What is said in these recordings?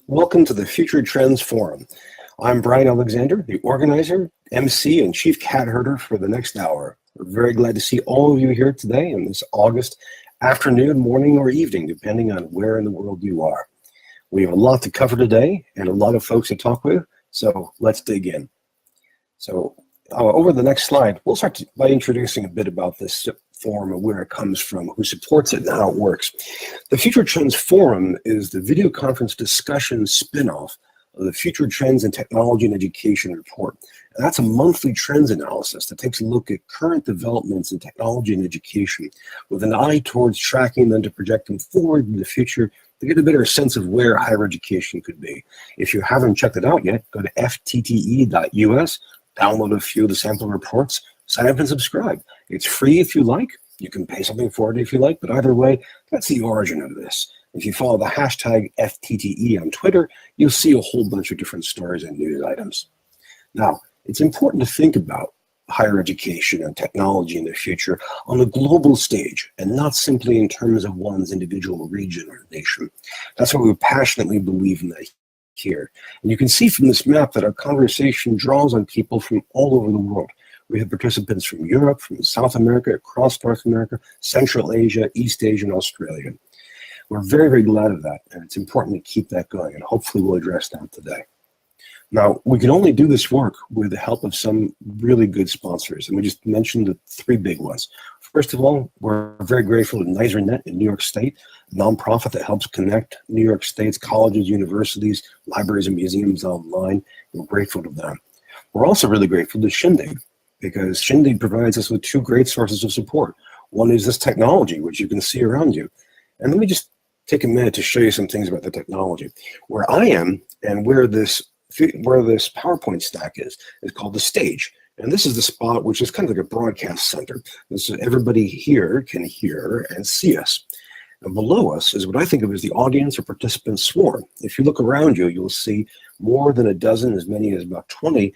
Welcome to the Future Trends Forum. I'm Brian Alexander, the organizer, MC, and chief cat herder for the next hour. We're very glad to see all of you here today in this August afternoon, morning, or evening, depending on where in the world you are. We have a lot to cover today and a lot of folks to talk with, so let's dig in. So over the next slide, we'll start by introducing a bit about this forum and where it comes from, who supports it, and how it works. The Future Trends Forum is the video conference discussion spin-off of the Future Trends in Technology and Education report. And that's a monthly trends analysis that takes a look at current developments in technology and education with an eye towards tracking them to project them forward in the future to get a better sense of where higher education could be. If you haven't checked it out yet, go to ftte.us, download a few of the sample reports, sign up and subscribe. It's free if you like. You can pay something for it if you like, but either way, that's the origin of this. If you follow the hashtag FTTE on Twitter, you'll see a whole bunch of different stories and news items. Now, it's important to think about higher education and technology in the future on a global stage and not simply in terms of one's individual region or nation. That's why we passionately believe in that here. And you can see from this map that our conversation draws on people from all over the world. We have participants from Europe, from South America, across North America, Central Asia, East Asia, and Australia. We're very, very glad of that, and it's important to keep that going, and hopefully we'll address that today. Now, we can only do this work with the help of some really good sponsors, and we just mentioned the three big ones. First of all, we're very grateful to NYSERNet in New York State, a nonprofit that helps connect New York State's colleges, universities, libraries, and museums online. We're grateful to them. We're also really grateful to Shindig, because Shindig provides us with two great sources of support. One is this technology, which you can see around you. And let me just take a minute to show you some things about the technology. Where I am and where this PowerPoint stack is called the stage. And this is the spot which is kind of like a broadcast center. This is everybody here can hear and see us. And below us is what I think of as the audience or participants swarm. If you look around you, you'll see more than a dozen, as many as about 20,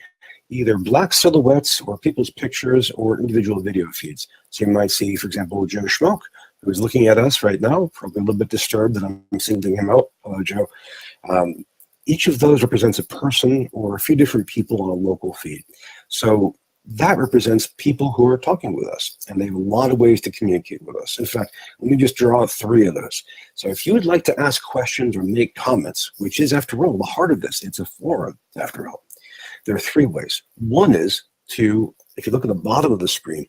either black silhouettes or people's pictures or individual video feeds. So you might see, for example, Joe Schmoke, who's looking at us right now, probably a little bit disturbed that I'm singling him out. Hello, Joe. Each of those represents a person or a few different people on a local feed. So that represents people who are talking with us, and they have a lot of ways to communicate with us. In fact, let me just draw three of those. So if you would like to ask questions or make comments, which is, after all, the heart of this, it's a forum, after all, there are three ways. One is to, if you look at the bottom of the screen,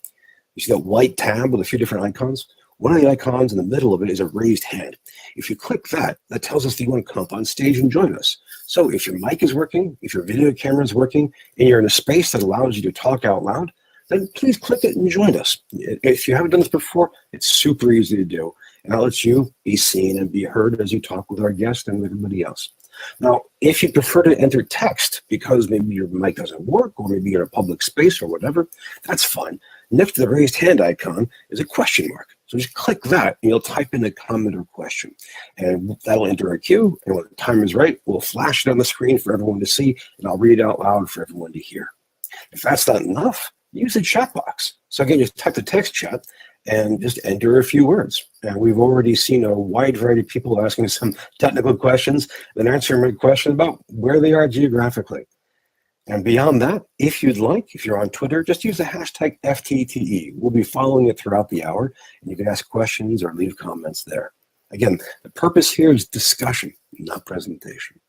you see that white tab with a few different icons. One of the icons in the middle of it is a raised hand. If you click that, that tells us that you want to come up on stage and join us. So if your mic is working, if your video camera is working, and you're in a space that allows you to talk out loud, then please click it and join us. If you haven't done this before, it's super easy to do. And that lets you be seen and be heard as you talk with our guest and with everybody else. Now, if you prefer to enter text because maybe your mic doesn't work or maybe you're in a public space or whatever, that's fine. Next to the raised hand icon is a question mark. So just click that and you'll type in a comment or question. And that'll enter a queue. And when the time is right, we'll flash it on the screen for everyone to see, and I'll read it out loud for everyone to hear. If that's not enough, use the chat box. So again, just type the text chat and just enter a few words. And we've already seen a wide variety of people asking some technical questions and answering my question about where they are geographically. And beyond that, if you'd like, if you're on Twitter, just use the hashtag FTTE. We'll be following it throughout the hour, and you can ask questions or leave comments there. Again, the purpose here is discussion, not presentation.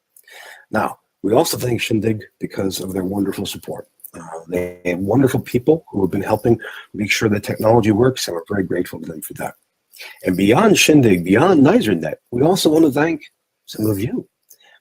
Now, we also thank Shindig because of their wonderful support. They have wonderful people who have been helping make sure that technology works, and we're very grateful to them for that. And beyond Shindig, beyond NYSERNet, we also want to thank some of you.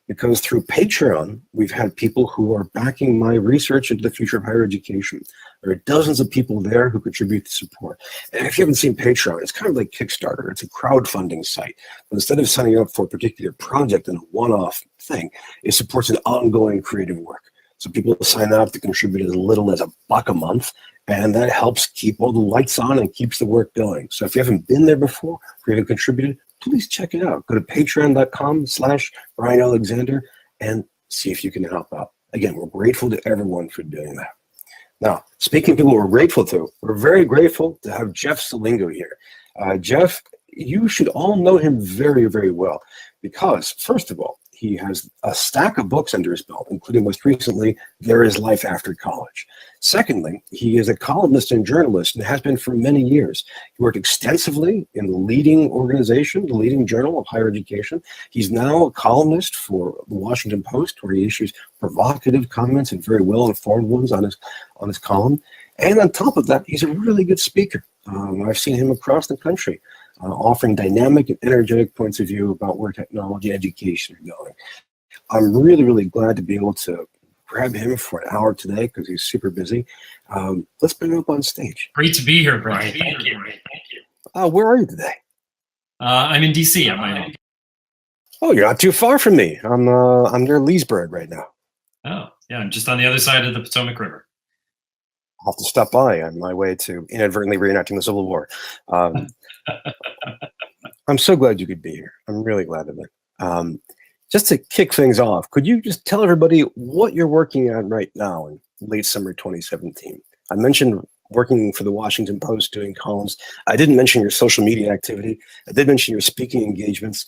Because through Patreon, we've had people who are backing my research into the future of higher education. There are dozens of people there who contribute to support. And if you haven't seen Patreon, it's kind of like Kickstarter. It's a crowdfunding site. But instead of signing up for a particular project and a one-off thing, it supports an ongoing creative work. So people sign up to contribute as little as $1 a month, and that helps keep all the lights on and keeps the work going. So if you haven't been there before, or you haven't contributed, please check it out. Go to patreon.com/Brian Alexander and see if you can help out. Again, we're grateful to everyone for doing that. Now, speaking of people we're grateful to, we're very grateful to have Jeff Selingo here. Jeff, you should all know him very, very well because, first of all, he has a stack of books under his belt, including most recently, There Is Life After College. Secondly, he is a columnist and journalist and has been for many years. He worked extensively in the leading organization, the leading journal of higher education. He's now a columnist for the Washington Post, where he issues provocative comments and very well-informed ones on his column. And on top of that, he's a really good speaker. I've seen him across the country offering dynamic and energetic points of view about where technology and education are going. I'm really, really glad to be able to grab him for an hour today because he's super busy. Let's bring him up on stage. Great to be here, Brian. Thank you. Where are you today? I'm in DC. I'm Oh, you're not too far from me. I'm near Leesburg right now. Oh, yeah. I'm just on the other side of the Potomac River. I'll have to stop by on my way to inadvertently reenacting the Civil War. I'm so glad you could be here. I'm really glad of it. Just to kick things off, could you just tell everybody what you're working on right now in late summer 2017? I mentioned working for the Washington Post doing columns. I didn't mention your social media activity. I did mention your speaking engagements.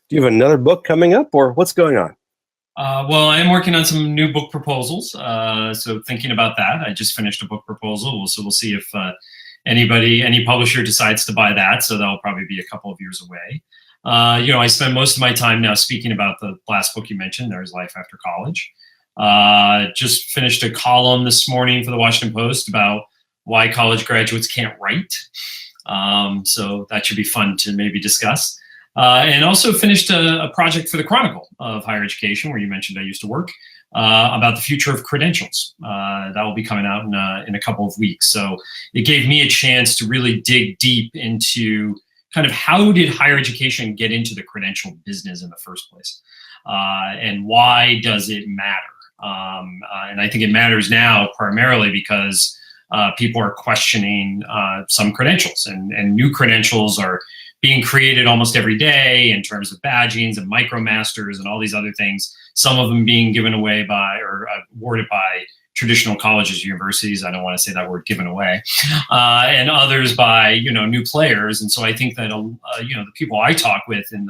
Do you have another book coming up, or what's going on? Well, I am working on some new book proposals. So thinking about that, I just finished a book proposal. So we'll see if any publisher decides to buy that. So that'll probably be a couple of years away. I spend most of my time now speaking about the last book you mentioned, There's Life After College. Just finished a column this morning for the Washington Post about why college graduates can't write. So that should be fun to maybe discuss. And also finished a project for the Chronicle of Higher Education, where you mentioned I used to work, about the future of credentials. That will be coming out in a couple of weeks. So it gave me a chance to really dig deep into kind of how did higher education get into the credential business in the first place? And why does it matter? And I think it matters now primarily because people are questioning some credentials, and new credentials are being created almost every day in terms of badgings and micromasters and all these other things, some of them being given away by or awarded by traditional colleges, universities. I don't want to say that word given away, and others by, new players. And so I think that, the people I talk with in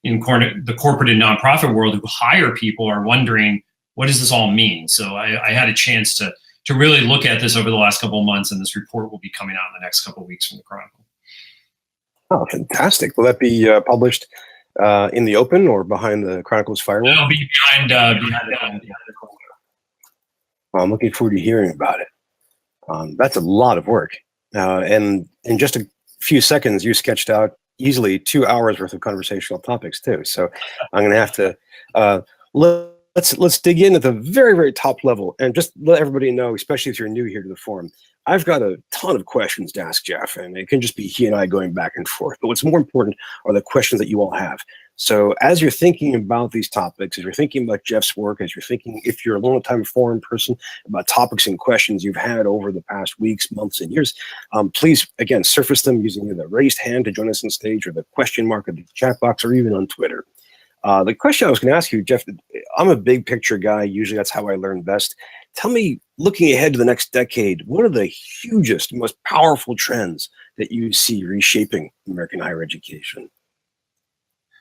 the corporate and nonprofit world who hire people are wondering, what does this all mean? So I had a chance to really look at this over the last couple of months, and this report will be coming out in the next couple of weeks from the Chronicle. Oh, fantastic. Will that be published in the open or behind the Chronicle's firewall? It'll be behind the Well, I'm looking forward to hearing about it. That's a lot of work. And in just a few seconds, you sketched out easily 2 hours worth of conversational topics too. So I'm going to have to let's dig in at the very, very top level and just let everybody know, especially if you're new here to the forum, I've got a ton of questions to ask Jeff, and it can just be he and I going back and forth. But what's more important are the questions that you all have. So as you're thinking about these topics, as you're thinking about Jeff's work, as you're thinking, if you're a long-time foreign person, about topics and questions you've had over the past weeks, months, and years, please, again, surface them using the raised hand to join us on stage, or the question mark in the chat box, or even on Twitter. The question I was going to ask you, Jeff, I'm a big picture guy. Usually that's how I learn best. Tell me, looking ahead to the next decade, what are the hugest, most powerful trends that you see reshaping American higher education?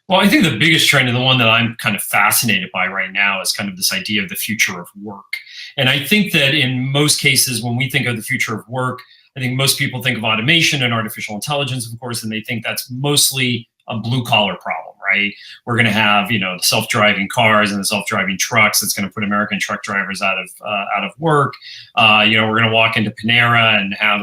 Well, I think the biggest trend, and the one that I'm kind of fascinated by right now, is kind of this idea of the future of work. And I think that in most cases, when we think of the future of work, I think most people think of automation and artificial intelligence, of course, and they think that's mostly a blue-collar problem, right? We're going to have, the self-driving cars and the self-driving trucks that's going to put American truck drivers out of work. We're going to walk into Panera and have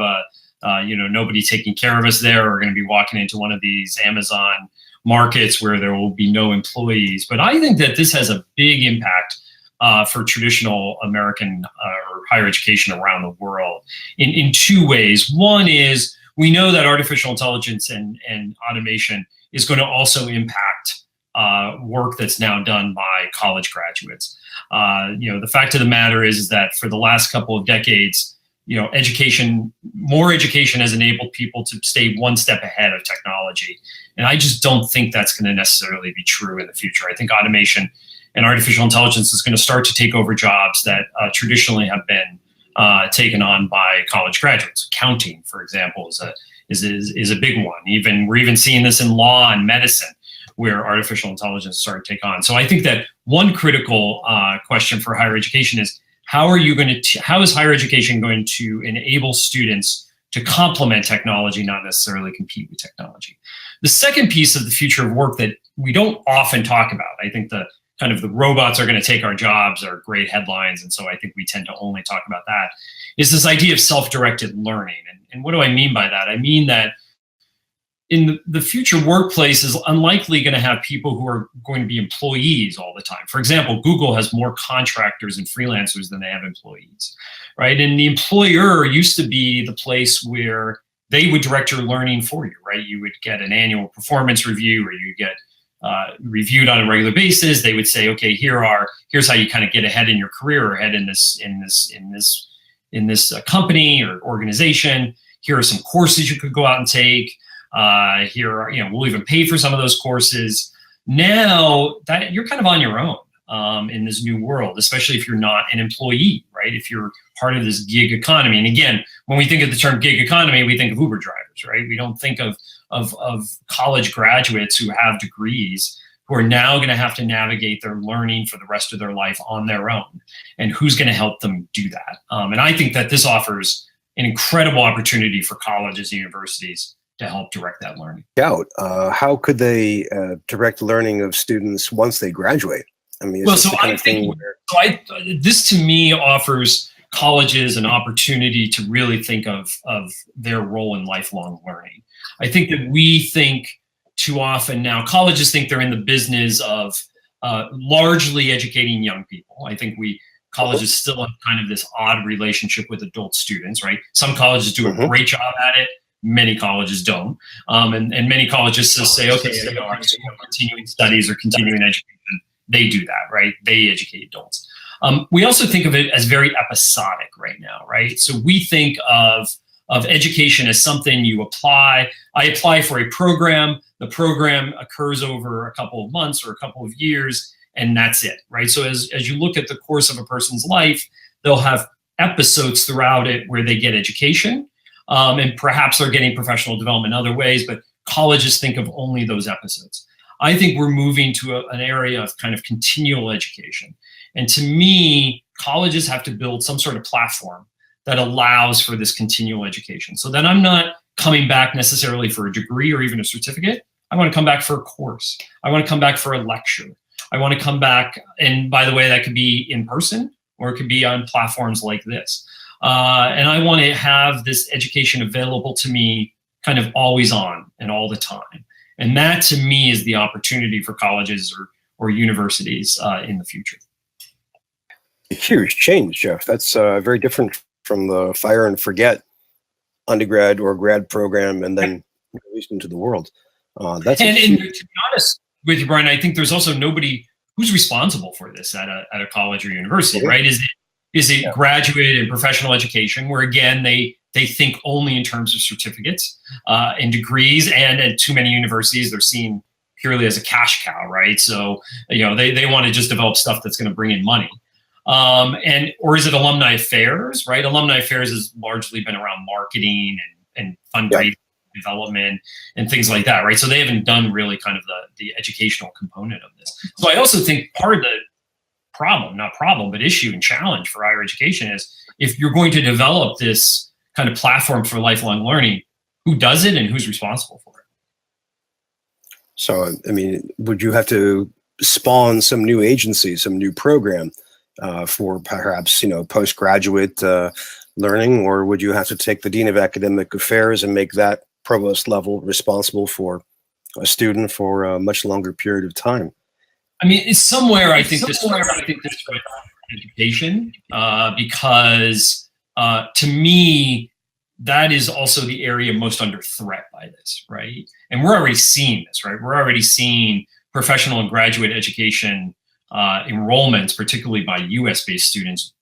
nobody taking care of us there. We're going to be walking into one of these Amazon markets where there will be no employees. But I think that this has a big impact for traditional American or higher education around the world in two ways. One is we know that artificial intelligence and automation is going to also impact work that's now done by college graduates. The fact of the matter is that for the last couple of decades, more education has enabled people to stay one step ahead of technology. And I just don't think that's going to necessarily be true in the future. I think automation and artificial intelligence is going to start to take over jobs that traditionally have been taken on by college graduates. Accounting, for example, is a big one. We're even seeing this in law and medicine, where artificial intelligence started to take on. So I think that one critical question for higher education is how is higher education going to enable students to complement technology, not necessarily compete with technology? The second piece of the future of work that we don't often talk about, I think the robots are going to take our jobs are great headlines, and so I think we tend to only talk about that, is this idea of self-directed learning. And what do I mean by that? I mean that in the future workplace is unlikely going to have people who are going to be employees all the time. For example, Google has more contractors and freelancers than they have employees, right? And the employer used to be the place where they would direct your learning for you, right? You would get an annual performance review, or you get reviewed on a regular basis. They would say, okay, here's how you kind of get ahead in your career, or ahead in this company or organization. Here are some courses you could go out and take. We'll even pay for some of those courses. Now that you're kind of on your own in this new world, especially if you're not an employee, right? If you're part of this gig economy. And again, when we think of the term gig economy, we think of Uber drivers, right? We don't think of college graduates who have degrees who are now going to have to navigate their learning for the rest of their life on their own. And who's going to help them do that? And I think that this offers an incredible opportunity for colleges and universities to help direct that learning. How could they direct learning of students once they graduate? I mean, this to me offers colleges an opportunity to really think of their role in lifelong learning. I think that we think too often now, colleges think they're in the business of largely educating young people. I think colleges still have kind of this odd relationship with adult students, right? Some colleges do a great job at it. Many colleges don't. And many colleges just say, okay, continuing studies or continuing education, they do that, right? They educate adults. We also think of it as very episodic right now, right? So we think of education as something you apply. I apply for a program. The program occurs over a couple of months or a couple of years, and that's it, right? So as you look at the course of a person's life, they'll have episodes throughout it where they get education. And perhaps they're getting professional development in other ways, but colleges think of only those episodes. I think we're moving to an area of kind of continual education. And to me, colleges have to build some sort of platform that allows for this continual education. So that I'm not coming back necessarily for a degree or even a certificate. I want to come back for a course. I want to come back for a lecture. I want to come back, and by the way, that could be in person or it could be on platforms like this. And I want to have this education available to me kind of always on and all the time. And that to me is the opportunity for colleges or universities in the future. A huge change, Jeff. That's very different from the fire and forget undergrad or grad program and then released into the world. And to be honest with you, Brian, I think there's also nobody who's responsible for this at a college or university, right? Is it graduate and professional education, where again they think only in terms of certificates and degrees, and at too many universities they're seen purely as a cash cow, right? So they want to just develop stuff that's going to bring in money, or is it alumni affairs, right? Alumni affairs has largely been around marketing and fundraising, development, and things like that, right? So they haven't done really kind of the educational component of this. So I also think part of the issue and challenge for higher education is, if you're going to develop this kind of platform for lifelong learning, who does it and who's responsible for it? So, I mean, would you have to spawn some new agency, some new program for perhaps, postgraduate learning, or would you have to take the Dean of Academic Affairs and make that provost level responsible for a student for a much longer period of time? I mean, it's somewhere I think this education, because to me, that is also the area most under threat by this, right? And we're already seeing this, right? We're already seeing professional and graduate education enrollments, particularly by US-based students,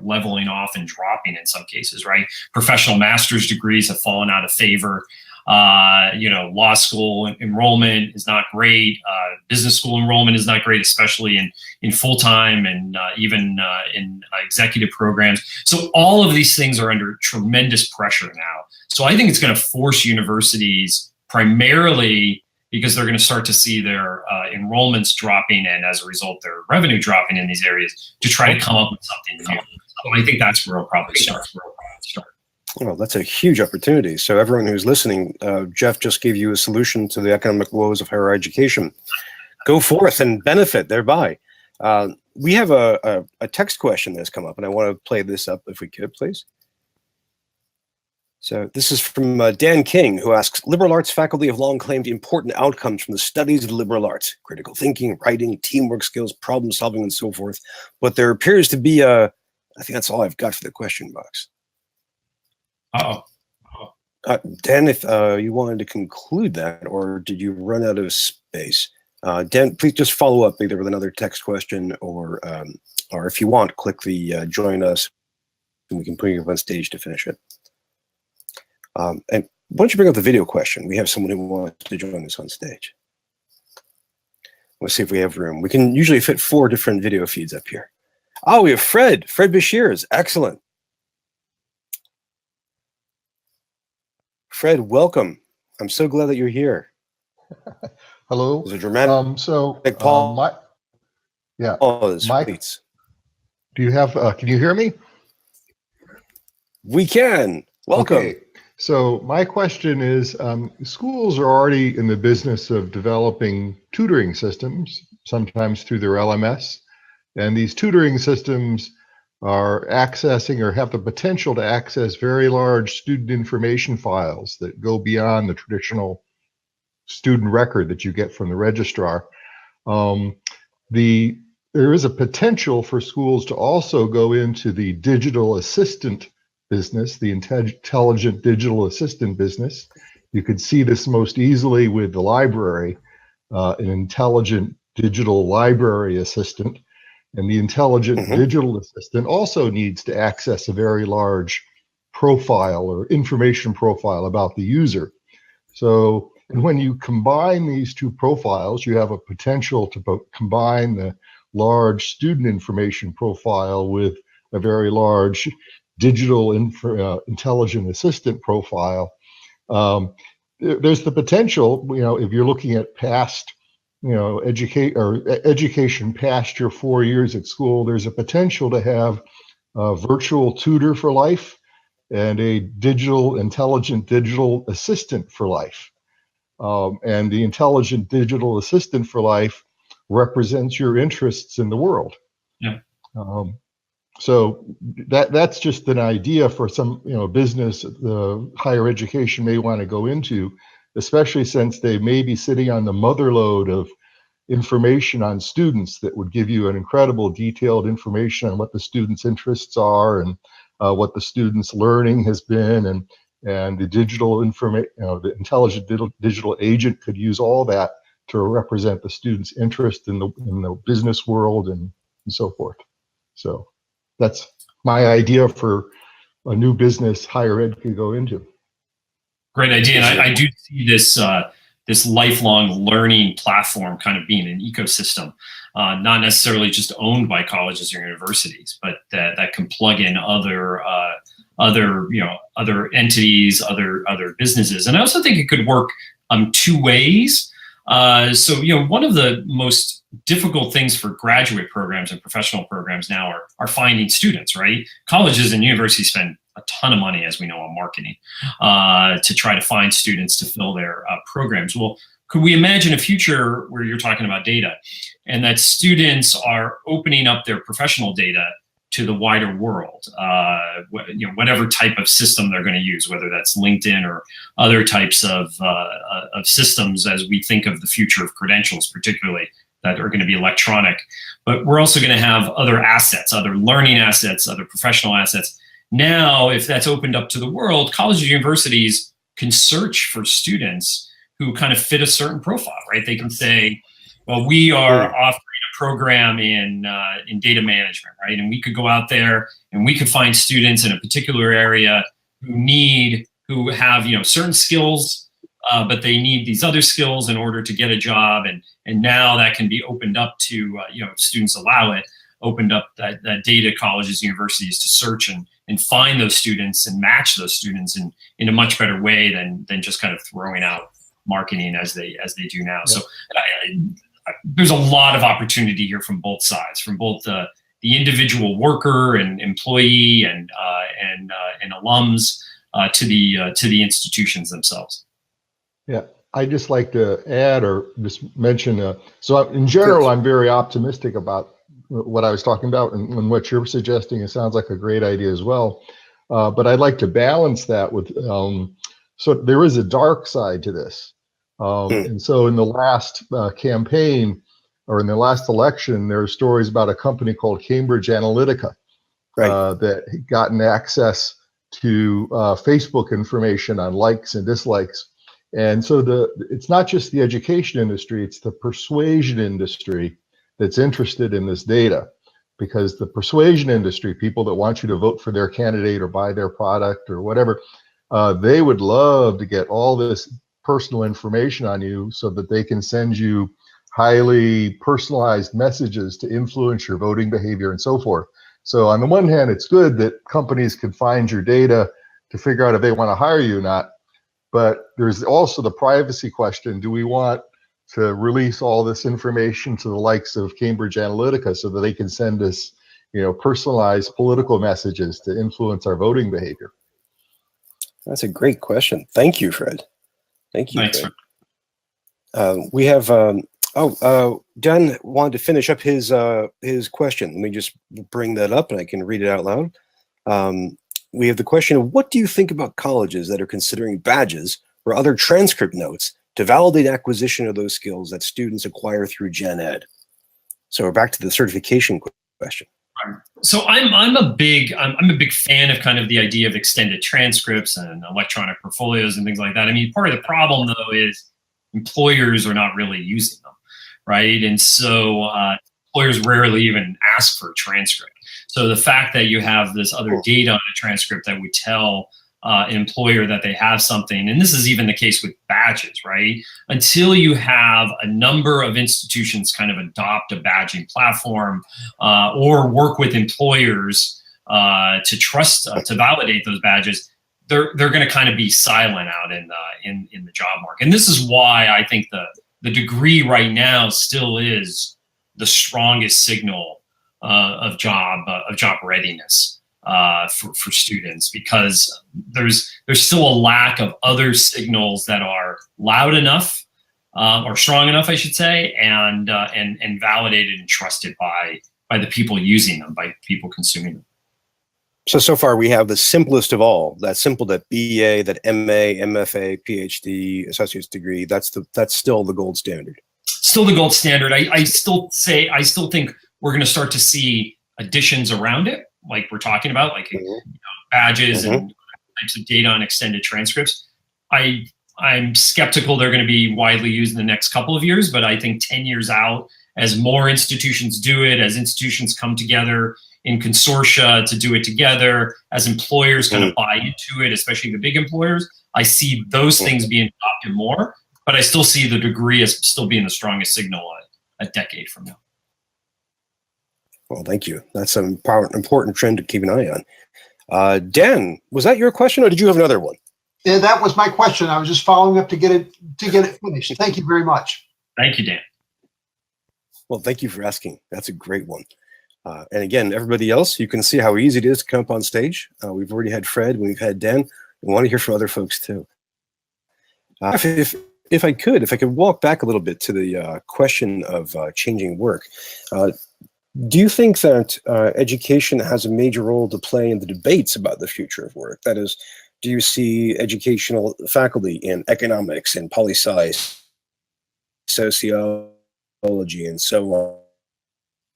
leveling off and dropping in some cases, right? Professional master's degrees have fallen out of favor. Law school enrollment is not great. Business school enrollment is not great, especially in full-time and even in executive programs. So all of these things are under tremendous pressure now. So I think it's going to force universities primarily because they're going to start to see their enrollments dropping, and as a result, their revenue dropping in these areas, to try to come up with something new. So I think that's where we'll probably start. Well, that's a huge opportunity. So everyone who's listening, Jeff just gave you a solution to the economic woes of higher education. Go forth and benefit thereby. We have a text question that's come up, and I want to play this up if we could, please. So this is from Dan King, who asks, liberal arts faculty have long claimed important outcomes from the studies of the liberal arts, critical thinking, writing, teamwork skills, problem solving, and so forth. But there appears to be I think that's all I've got for the question box. Dan, if you wanted to conclude that, or did you run out of space? Dan, please just follow up either with another text question, or if you want, click the join us, and we can put you up on stage to finish it. And why don't you bring up the video question? We have someone who wants to join us on stage. Let's see if we have room. We can usually fit 4 different video feeds up here. Oh, we have Fred. Fred Bashirs. Excellent. Fred, welcome. I'm so glad that you're here. Hello. There's a dramatic pause, please. Do you have, can you hear me? We can. Welcome. Okay. So my question is, schools are already in the business of developing tutoring systems, sometimes through their LMS. And these tutoring systems are accessing or have the potential to access very large student information files that go beyond the traditional student record that you get from the registrar. There is a potential for schools to also go into the digital assistant business, the intelligent digital assistant business. You could see this most easily with the library, an intelligent digital library assistant. And the intelligent digital assistant also needs to access a very large profile or information profile about the user. So when you combine these 2 profiles, you have a potential to combine the large student information profile with a very large digital intelligent assistant profile. There's the potential, if you're looking at past education past your 4 years at school, there's a potential to have a virtual tutor for life and a intelligent digital assistant for life. And the intelligent digital assistant for life represents your interests in the world. Yeah. So that's just an idea for some business the higher education may want to go into, especially since they may be sitting on the motherlode of information on students that would give you an incredible detailed information on what the students' interests are and what the students' learning has been, and the digital information, the intelligent digital agent could use all that to represent the students' interest in the business world and so forth. So that's my idea for a new business higher ed could go into. Great idea. And I do see this lifelong learning platform kind of being an ecosystem, not necessarily just owned by colleges or universities, but that can plug in other entities, other businesses. And I also think it could work 2 ways. So one of the most difficult things for graduate programs and professional programs now are finding students, right? Colleges and universities spend a ton of money, as we know, on marketing to try to find students to fill their programs. Well, could we imagine a future where you're talking about data and that students are opening up their professional data to the wider world, whatever type of system they're going to use, whether that's LinkedIn or other types of systems as we think of the future of credentials, particularly that are going to be electronic. But we're also going to have other assets, other learning assets, other professional assets. Now, if that's opened up to the world, colleges and universities can search for students who kind of fit a certain profile, right? They can say, well, we are offering a program in data management, right? And we could go out there and we could find students in a particular area who have certain skills, but they need these other skills in order to get a job. And now that can be opened up to, if students allow it, opened up that data colleges, universities to search and find those students and match those students in a much better way than just kind of throwing out marketing as they do now. So there's a lot of opportunity here from both sides, from both the individual worker and employee and alums to the institutions themselves. Yeah, I just like to add or just mention. So in general, I'm very optimistic about what I was talking about, and what you're suggesting. It sounds like a great idea as well. But I'd like to balance that with, so there is a dark side to this. And so in the last campaign, or in the last election, there are stories about a company called Cambridge Analytica that had gotten access to Facebook information on likes and dislikes. And so it's not just the education industry, it's the persuasion industry that's interested in this data. Because the persuasion industry, people that want you to vote for their candidate or buy their product or whatever, they would love to get all this personal information on you so that they can send you highly personalized messages to influence your voting behavior and so forth. So on the one hand, it's good that companies can find your data to figure out if they want to hire you or not. But there's also the privacy question. Do we want to release all this information to the likes of Cambridge Analytica so that they can send us, personalized political messages to influence our voting behavior? That's a great question. Thank you, Fred. Thank you, Thanks, Fred. We have, Dan wanted to finish up his question. Let me just bring that up and I can read it out loud. We have the question of, what do you think about colleges that are considering badges or other transcript notes to validate acquisition of those skills that students acquire through Gen Ed? So we're back to the certification question. So I'm a big fan of kind of the idea of extended transcripts and electronic portfolios and things like that. I mean, part of the problem though is employers are not really using them, right? And so employers rarely even ask for a transcript. So the fact that you have this other data on a transcript that would tell an employer that they have something, and this is even the case with badges, right? Until you have a number of institutions kind of adopt a badging platform or work with employers to trust, to validate those badges, they're going to kind of be silent out in the job market. And this is why I think the degree right now still is the strongest signal of job readiness for students, because there's still a lack of other signals that are loud enough or strong enough, I should say, and validated and trusted by the people using them, by people consuming them. So far we have the simplest of all, that BA, that MA, MFA, PhD, associate's degree. That's still the gold standard. Still the gold standard. I still think we're going to start to see additions around it, like we're talking about, like badges and types of data on extended transcripts. I'm skeptical they're going to be widely used in the next couple of years, but I think 10 years out, as more institutions do it, as institutions come together in consortia to do it together, as employers kind of buy into it, especially the big employers, I see those things being adopted more, but I still see the degree as still being the strongest signal a decade from now. Well, thank you. That's an important trend to keep an eye on. Dan, was that your question, or did you have another one? Yeah, that was my question. I was just following up to get it finished. Thank you very much. Thank you, Dan. Well, thank you for asking. That's a great one. And again, everybody else, you can see how easy it is to come up on stage. We've already had Fred, we've had Dan. We want to hear from other folks too. If I could walk back a little bit to the question of changing work. Do you think that education has a major role to play in the debates about the future of work? That is, do you see educational faculty in economics and poli-sci, sociology, and so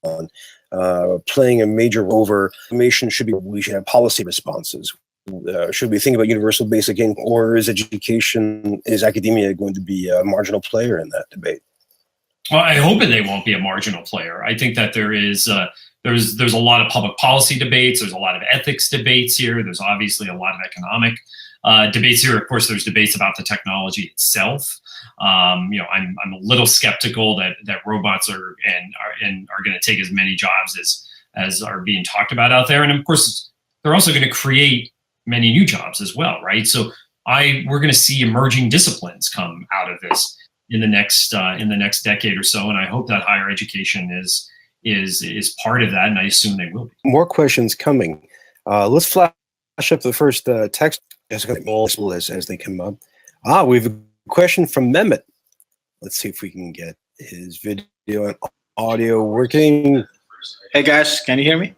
on, playing a major role over information? We should have policy responses. Should we think about universal basic income, or is academia going to be a marginal player in that debate? Well, I hope they won't be a marginal player. I think that there's a lot of public policy debates. There's a lot of ethics debates here. There's obviously a lot of economic debates here. Of course, there's debates about the technology itself. I'm a little skeptical that robots are going to take as many jobs as are being talked about out there. And of course, they're also going to create many new jobs as well, right? So we're going to see emerging disciplines come out of this in the next decade or so, and I hope that higher education is part of that, and I assume they will be. More questions coming. Let's flash up the first text as they come up. We have a question from Mehmet. Let's see if we can get his video and audio working. Hey guys, can you hear me?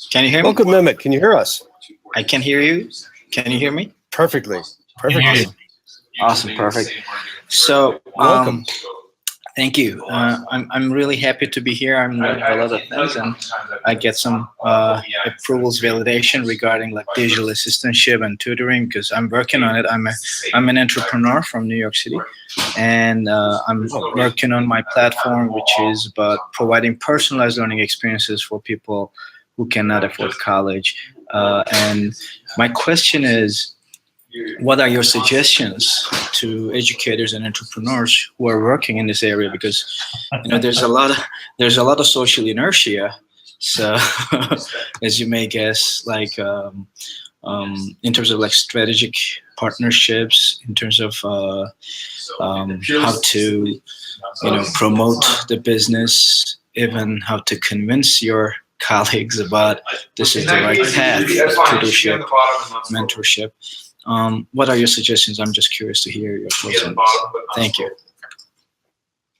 Can you hear me? Welcome, Mehmet. Can you hear us? I can hear you. Can you hear me? Perfectly. Perfect. Awesome. Perfect. So, Welcome. thank you. I'm really happy to be here. I'm learning a lot of things, and I get some approvals validation regarding like digital assistantship and tutoring because I'm working on it. I'm an entrepreneur from New York City, and I'm working on my platform, which is about providing personalized learning experiences for people who cannot afford college. And my question is, what are your suggestions to educators and entrepreneurs who are working in this area? Because there's a lot of social inertia. So, as you may guess, like in terms of like strategic partnerships, in terms of how to promote the business, even how to convince your colleagues about this is the right path, tutorship, mentorship. What are your suggestions? I'm just curious to hear your thoughts on this. Thank you.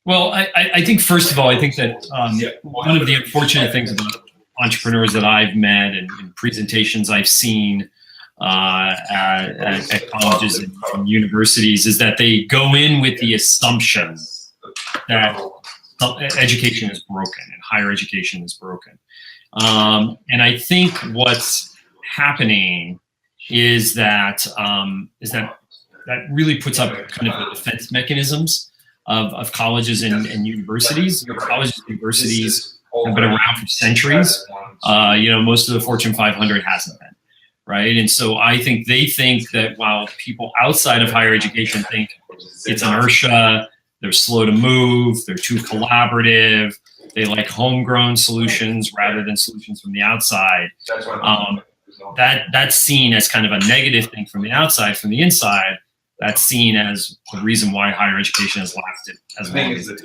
Well, I think first of all, I think that one of the unfortunate things about entrepreneurs that I've met and presentations I've seen at colleges and universities is that they go in with the assumption that education is broken and higher education is broken. And I think what's happening is that that really puts up kind of the defense mechanisms of colleges and universities. Colleges and universities have been around for centuries. Most of the Fortune 500 hasn't been, right? And so I think they think that while people outside of higher education think it's inertia, they're slow to move, they're too collaborative, they like homegrown solutions rather than solutions from the outside. That's seen as kind of a negative thing from the outside. From the inside, that's seen as the reason why higher education has lasted as long as it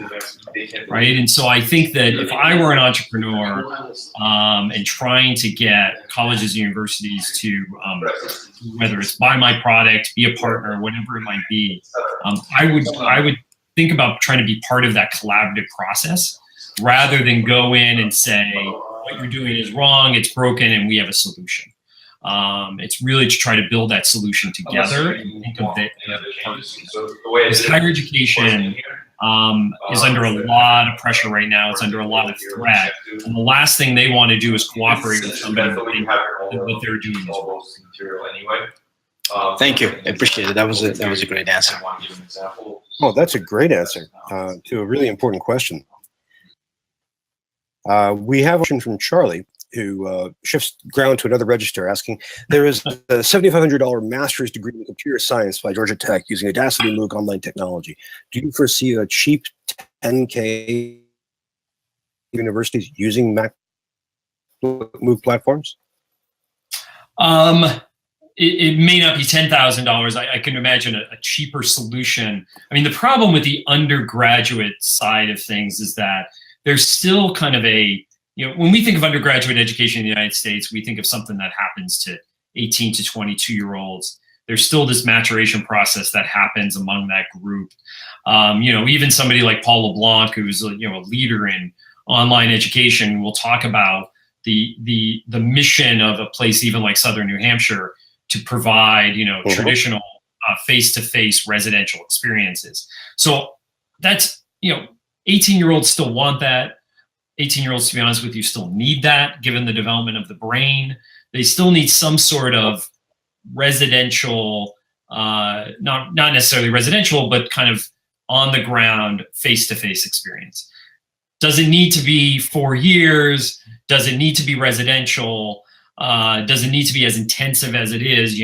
did, right? And so I think that if I were an entrepreneur and trying to get colleges and universities to, whether it's buy my product, be a partner, whatever it might be, I would think about trying to be part of that collaborative process rather than go in and say, what you're doing is wrong, it's broken, and we have a solution. It's really to try to build that solution together and think of it. Because higher education is under a lot of pressure right now. It's under a lot of threat. And the last thing they want to do is cooperate with somebody that what they're doing is wrong. Thank you. I appreciate it. That was a great answer. Oh, that's a great answer to a really important question. We have a question from Charlie, who shifts ground to another register, asking, there is a $7,500 master's degree in computer science by Georgia Tech using Audacity MOOC online technology. Do you foresee a cheap $10K universities using MOOC platforms? It may not be $10,000. I can imagine a cheaper solution. I mean, the problem with the undergraduate side of things is that there's still kind of when we think of undergraduate education in the United States, we think of something that happens to 18 to 22-year-olds. There's still this maturation process that happens among that group. Even somebody like Paul LeBlanc, who's a leader in online education, will talk about the mission of a place even like Southern New Hampshire to provide traditional face-to-face residential experiences. So that's 18-year-olds still want that. 18-year-olds, to be honest with you, still need that, given the development of the brain. They still need some sort of residential, not necessarily residential, but kind of on-the-ground, face-to-face experience. Does it need to be 4 years? Does it need to be residential? Does it need to be as intensive as it is,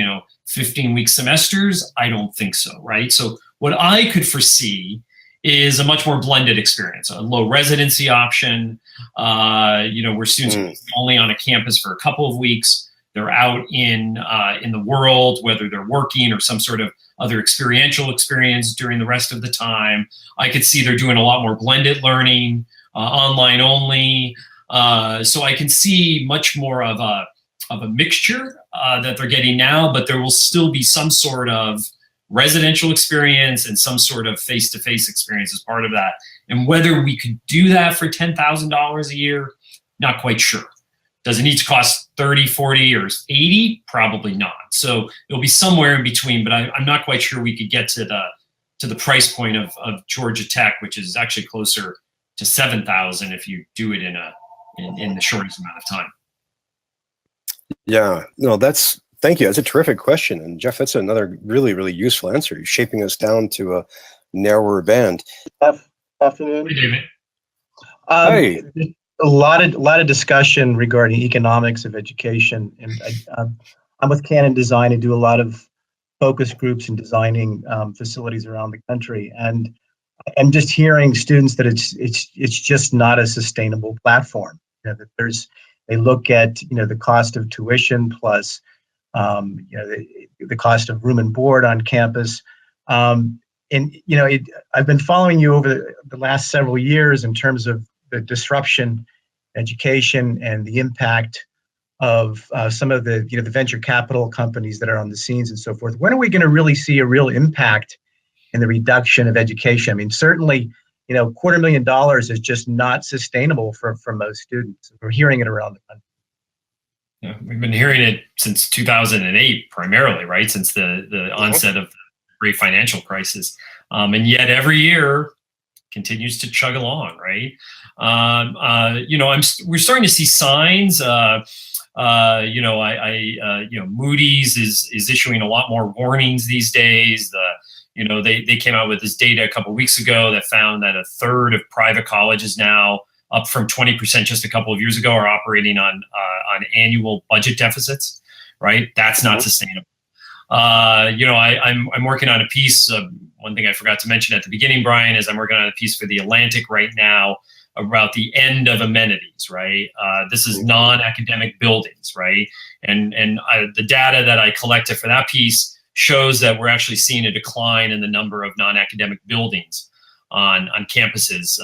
15-week semesters? I don't think so, right? So what I could foresee is a much more blended experience, a low residency option, where students are only on a campus for a couple of weeks, they're out in the world, whether they're working or some sort of other experiential experience during the rest of the time. I could see they're doing a lot more blended learning, online only. So I can see much more of a mixture that they're getting now, but there will still be some sort of residential experience and some sort of face-to-face experience as part of that. And whether we could do that for $10,000 a year, not quite sure. Does it need to cost 30, 40, or 80? Probably not. So it'll be somewhere in between, but I'm not quite sure we could get to the price point of Georgia Tech, which is actually closer to 7,000 if you do it in the shortest amount of time. Yeah, no, thank you. That's a terrific question. And Jeff, that's another really, really useful answer. You're shaping us down to a narrower band. Afternoon. Hey, David. Hey. A lot of discussion regarding economics of education, and I'm with Canon Design and do a lot of focus groups and designing facilities around the country, and I'm just hearing students that it's just not a sustainable platform. That they look at the cost of tuition plus the cost of room and board on campus. And I've been following you over the last several years in terms of the disruption in education and the impact of some of the the venture capital companies that are on the scenes and so forth. When are we going to really see a real impact in the reduction of education? I mean, certainly, $250,000 is just not sustainable for most students. We're hearing it around the country. Yeah, we've been hearing it since 2008, primarily, right? Since the onset of the great financial crisis. And yet every year continues to chug along, right? We're starting to see signs. Moody's is issuing a lot more warnings these days. They came out with this data a couple of weeks ago that found that a third of private colleges now, up from 20% just a couple of years ago, are operating on annual budget deficits, right? That's not sustainable. I'm working on a piece. One thing I forgot to mention at the beginning, Brian, is I'm working on a piece for The Atlantic right now about the end of amenities, right? This is non-academic buildings, right? And the data that I collected for that piece shows that we're actually seeing a decline in the number of non-academic buildings on campuses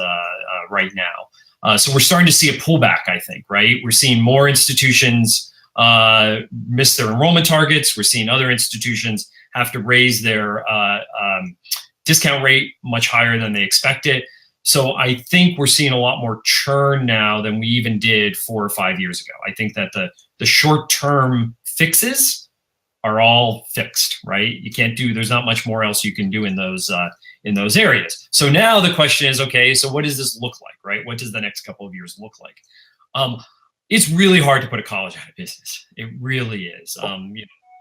right now. So we're starting to see a pullback, I think, right? We're seeing more institutions miss their enrollment targets. We're seeing other institutions have to raise their discount rate much higher than they expected. So I think we're seeing a lot more churn now than we even did 4 or 5 years ago. I think that the short-term fixes are all fixed, right? There's not much more else you can do in those areas. So now the question is, okay, so what does this look like, right? What does the next couple of years look like? It's really hard to put a college out of business. It really is.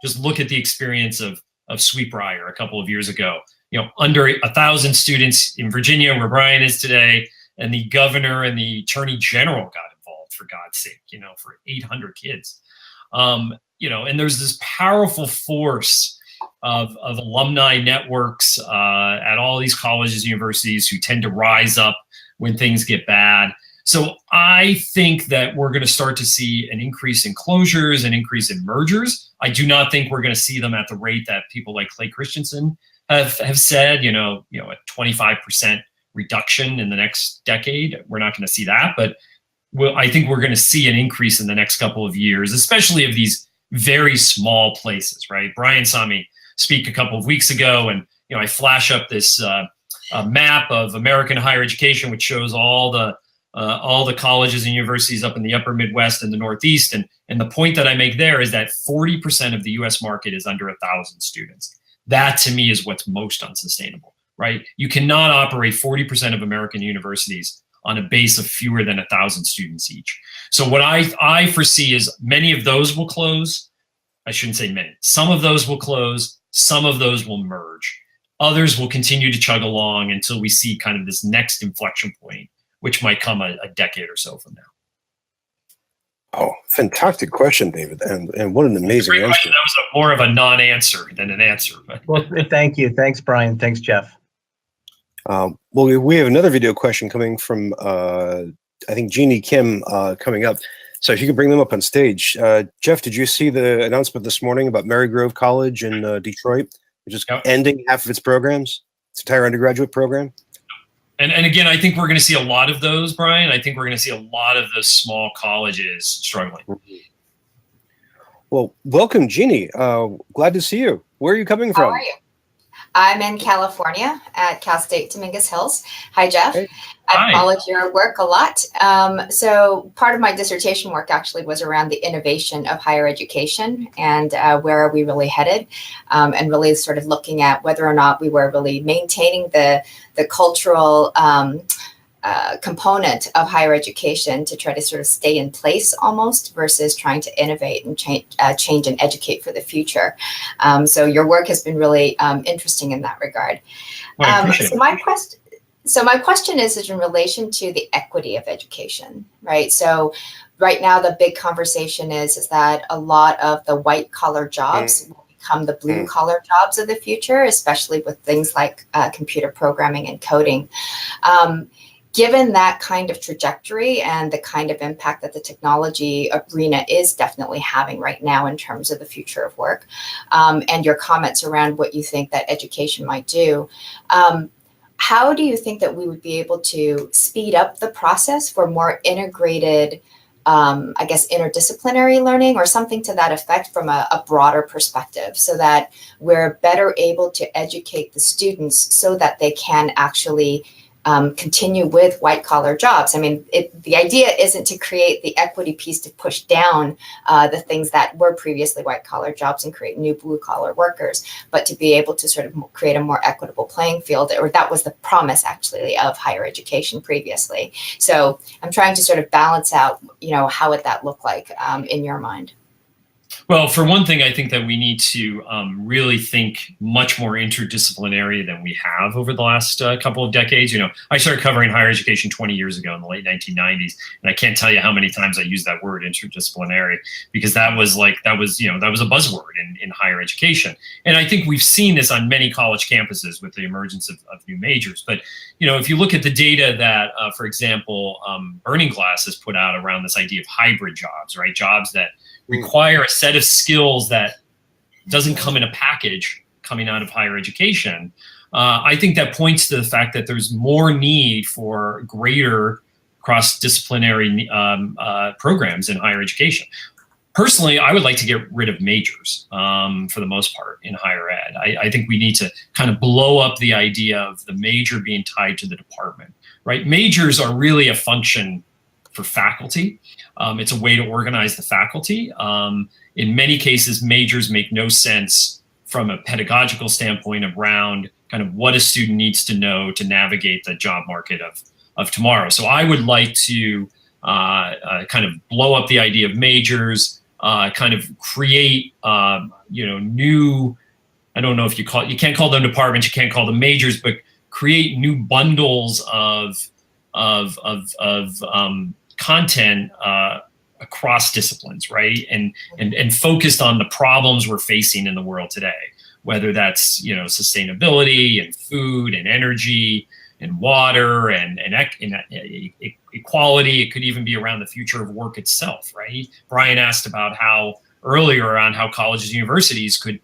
Just look at the experience of Sweetbriar a couple of years ago. Under 1,000 students in Virginia, where Brian is today, and the governor and the attorney general got involved, for God's sake, for 800 kids. And there's this powerful force of alumni networks at all these colleges, universities, who tend to rise up when things get bad. So I think that we're going to start to see an increase in closures, an increase in mergers. I do not think we're going to see them at the rate that people like Clay Christensen have said, a 25% reduction in the next decade. We're not going to see that, but I think we're going to see an increase in the next couple of years, especially of these very small places, right? Brian saw me speak a couple of weeks ago, and I flash up this map of American higher education, which shows all the colleges and universities up in the upper Midwest and the Northeast. And the point that I make there is that 40% of the US market is under 1,000 students. That to me is what's most unsustainable, right? You cannot operate 40% of American universities on a base of fewer than 1,000 students each. So what I foresee is many of those will close. I shouldn't say many. Some of those will close. Some of those will merge. Others will continue to chug along until we see kind of this next inflection point, which might come a decade or so from now. Oh, fantastic question, David, and what an amazing answer. Question. That was more of a non-answer than an answer. Well, thank you. Thanks, Brian. Thanks, Jeff. Well, we have another video question coming from, I think, Jeannie Kim coming up. So if you could bring them up on stage. Jeff, did you see the announcement this morning about Marygrove College in Detroit, which is ending half of its programs, its entire undergraduate program? And again, I think we're going to see a lot of those, Brian. I think we're going to see a lot of the small colleges struggling. Well, welcome, Jeannie. Glad to see you. Where are you coming from? How are you? I'm in California at Cal State Dominguez Hills. Hi, Jeff. Hey. I followed your work a lot. So part of my dissertation work actually was around the innovation of higher education and where are we really headed, and really sort of looking at whether or not we were really maintaining the cultural component of higher education to try to sort of stay in place almost versus trying to innovate and change and educate for the future. So your work has been really interesting in that regard. Well, I appreciate it. So my question is in relation to the equity of education, right? So right now the big conversation is that a lot of the white collar jobs will become the blue collar jobs of the future, especially with things like computer programming and coding. Given that kind of trajectory and the kind of impact that the technology arena is definitely having right now in terms of the future of work, and your comments around what you think that education might do, how do you think that we would be able to speed up the process for more integrated, I guess, interdisciplinary learning or something to that effect from a broader perspective so that we're better able to educate the students so that they can actually continue with white collar jobs? I mean, the idea isn't to create the equity piece to push down the things that were previously white collar jobs and create new blue collar workers, but to be able to sort of create a more equitable playing field, or that was the promise actually of higher education previously. So I'm trying to sort of balance out, how would that look like in your mind? Well, for one thing, I think that we need to really think much more interdisciplinary than we have over the last couple of decades. I started covering higher education 20 years ago in the late 1990s, and I can't tell you how many times I used that word interdisciplinary because that was a buzzword in higher education. And I think we've seen this on many college campuses with the emergence of new majors. But if you look at the data that, for example, Burning Glass has put out around this idea of hybrid jobs, right? Jobs that require a set of skills that doesn't come in a package coming out of higher education. I think that points to the fact that there's more need for greater cross-disciplinary programs in higher education. Personally, I would like to get rid of majors for the most part in higher ed. I think we need to kind of blow up the idea of the major being tied to the department, right? Majors are really a function for faculty. It's a way to organize the faculty. In many cases, majors make no sense from a pedagogical standpoint around kind of what a student needs to know to navigate the job market of tomorrow. So I would like to kind of blow up the idea of majors, kind of create, new, I don't know if you can't call them departments, you can't call them majors, but create new bundles of content across disciplines, right? And focused on the problems we're facing in the world today, whether that's, sustainability and food and energy and water and equality. It could even be around the future of work itself, right? Brian asked about how colleges and universities could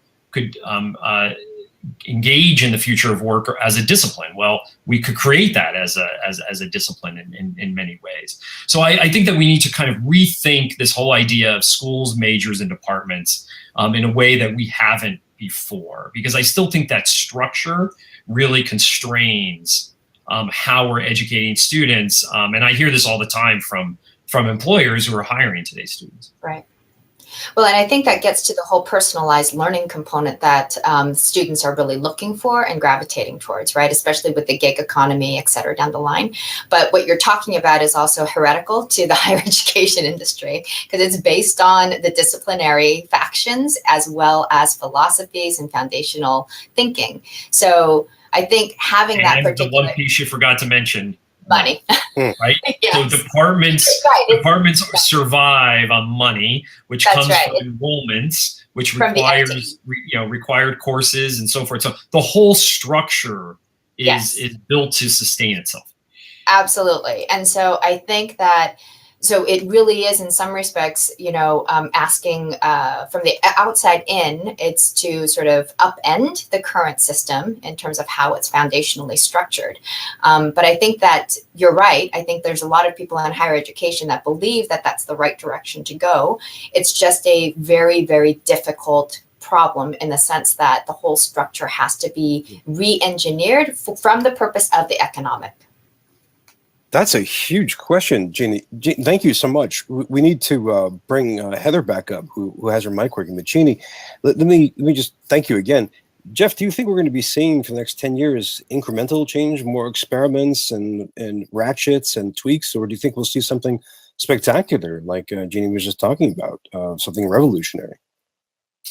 engage in the future of work as a discipline. Well, we could create that as a discipline in many ways. So I think that we need to kind of rethink this whole idea of schools, majors, and departments in a way that we haven't before, because I still think that structure really constrains how we're educating students. And I hear this all the time from employers who are hiring today's students. Right. Well, and I think that gets to the whole personalized learning component that students are really looking for and gravitating towards, right? Especially with the gig economy, et cetera, down the line. But what you're talking about is also heretical to the higher education industry because it's based on the disciplinary factions as well as philosophies and foundational thinking. So I think having that particular... the one piece you forgot to mention. Money. Right? Yes. So departments survive on money, which comes from enrollments, which requires required courses and so forth. So the whole structure is built to sustain itself. Absolutely. And so I think that so it really is, in some respects, asking from the outside in, it's to sort of upend the current system in terms of how it's foundationally structured. But I think that you're right. I think there's a lot of people in higher education that believe that that's the right direction to go. It's just a very, very difficult problem in the sense that the whole structure has to be re-engineered from the purpose of the economic. That's a huge question, Jeannie. Thank you so much. We need to bring Heather back up, who has her mic working. But Jeannie, let me just thank you again. Jeff, do you think we're going to be seeing for the next 10 years incremental change, more experiments and ratchets and tweaks, or do you think we'll see something spectacular like Jeannie was just talking about, something revolutionary?